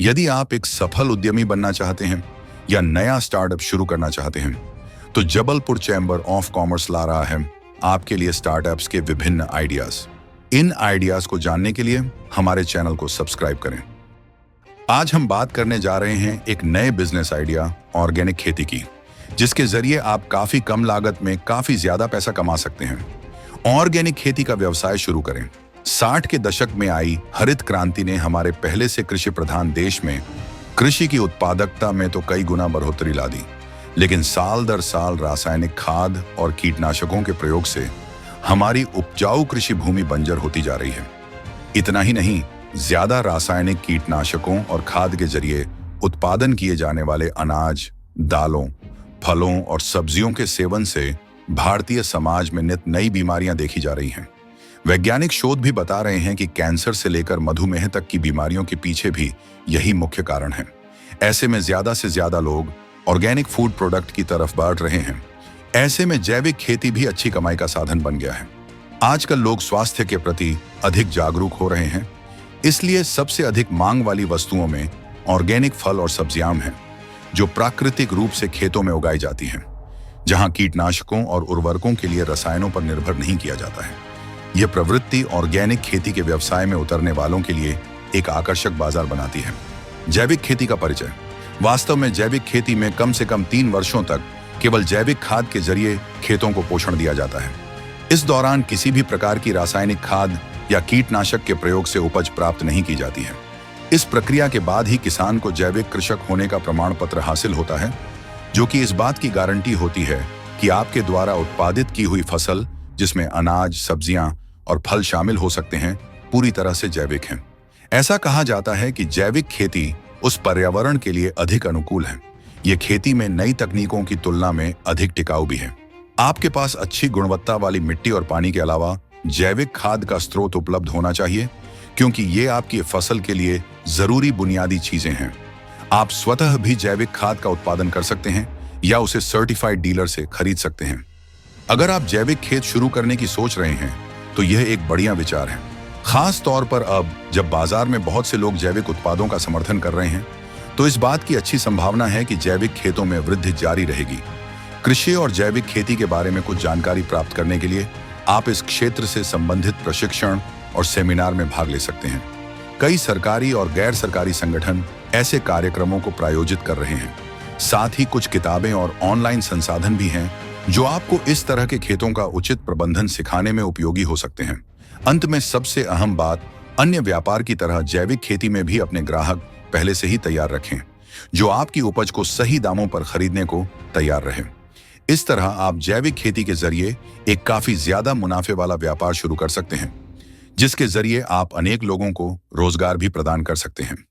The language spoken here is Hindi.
यदि आप एक सफल उद्यमी बनना चाहते हैं या नया स्टार्टअप शुरू करना चाहते हैं, तो जबलपुर चैम्बर ऑफ कॉमर्स ला रहा है आपके लिए स्टार्टअप्स के विभिन्न आइडियाज। इन आइडियाज को जानने के लिए हमारे चैनल को सब्सक्राइब करें। आज हम बात करने जा रहे हैं एक नए बिजनेस आइडिया ऑर्गेनिक खेती की, जिसके जरिए आप काफी कम लागत में काफी ज्यादा पैसा कमा सकते हैं। ऑर्गेनिक खेती का व्यवसाय शुरू करें। 60 के दशक में आई हरित क्रांति ने हमारे पहले से कृषि प्रधान देश में कृषि की उत्पादकता में तो कई गुना बढ़ोतरी ला दी, लेकिन साल दर साल रासायनिक खाद और कीटनाशकों के प्रयोग से हमारी उपजाऊ कृषि भूमि बंजर होती जा रही है। इतना ही नहीं, ज्यादा रासायनिक कीटनाशकों और खाद के जरिए उत्पादन किए जाने वाले अनाज, दालों, फलों और सब्जियों के सेवन से भारतीय समाज में नित नई बीमारियां देखी जा रही हैं। वैज्ञानिक शोध भी बता रहे हैं कि कैंसर से लेकर मधुमेह तक की बीमारियों के पीछे भी यही मुख्य कारण है। ऐसे में ज्यादा से ज्यादा लोग ऑर्गेनिक फूड प्रोडक्ट की तरफ बढ़ रहे हैं। ऐसे में जैविक खेती भी अच्छी कमाई का साधन बन गया है। आजकल लोग स्वास्थ्य के प्रति अधिक जागरूक हो रहे हैं, इसलिए सबसे अधिक मांग वाली वस्तुओं में ऑर्गेनिक फल और सब्जियां हैं, जो प्राकृतिक रूप से खेतों में उगाई जाती हैं, जहां कीटनाशकों और उर्वरकों के लिए रसायनों पर निर्भर नहीं किया जाता है। यह प्रवृत्ति ऑर्गेनिक खेती के व्यवसाय में उतरने वालों के लिए एक आकर्षक बाजार बनाती है। जैविक खेती का परिचय। वास्तव में जैविक खेती में कम से कम 3 वर्षों तक केवल जैविक खाद के जरिए खेतों को पोषण दिया जाता है। इस दौरान किसी भी प्रकार की रासायनिक खाद या कीटनाशक के प्रयोग से उपज प्राप्त नहीं की जाती है। इस प्रक्रिया के बाद ही किसान को जैविक कृषक होने का प्रमाण पत्र हासिल होता है, जो कि इस बात की गारंटी होती है कि आपके द्वारा उत्पादित की हुई फसल, जिसमें अनाज, सब्जियां और फल शामिल हो सकते हैं, पूरी तरह से जैविक हैं। ऐसा कहा जाता है कि जैविक खेती उस पर्यावरण के लिए अधिक अनुकूल है। ये खेती में नई तकनीकों की तुलना में अधिक टिकाऊ भी है। आपके पास अच्छी गुणवत्ता वाली मिट्टी और पानी के अलावा जैविक खाद का स्रोत उपलब्ध होना चाहिए, क्योंकि ये आपकी फसल के लिए जरूरी बुनियादी चीजें हैं। आप स्वतः भी जैविक खाद का उत्पादन कर सकते हैं या उसे सर्टिफाइड डीलर से खरीद सकते हैं। अगर आप जैविक खेत शुरू करने की सोच रहे हैं, तो यह एक बढ़िया विचार है। खास तौर पर अब जब बाजार में बहुत से लोग जैविक उत्पादों का समर्थन कर रहे हैं, तो इस बात की अच्छी संभावना है कि जैविक खेतों में वृद्धि जारी रहेगी। कृषि और जैविक खेती के बारे में कुछ जानकारी प्राप्त करने के लिए आप इस क्षेत्र से संबंधित प्रशिक्षण और सेमिनार में भाग ले सकते हैं। कई सरकारी और गैर सरकारी संगठन ऐसे कार्यक्रमों को प्रायोजित कर रहे हैं। साथ ही कुछ किताबें और ऑनलाइन संसाधन भी हैं, जो आपको इस तरह के खेतों का उचित प्रबंधन सिखाने में उपयोगी हो सकते हैं। अंत में सबसे अहम बात, अन्य व्यापार की तरह जैविक खेती में भी अपने ग्राहक पहले से ही तैयार रखें, जो आपकी उपज को सही दामों पर खरीदने को तैयार रहे। इस तरह आप जैविक खेती के जरिए एक काफी ज्यादा मुनाफे वाला व्यापार शुरू कर सकते हैं, जिसके जरिए आप अनेक लोगों को रोजगार भी प्रदान कर सकते हैं।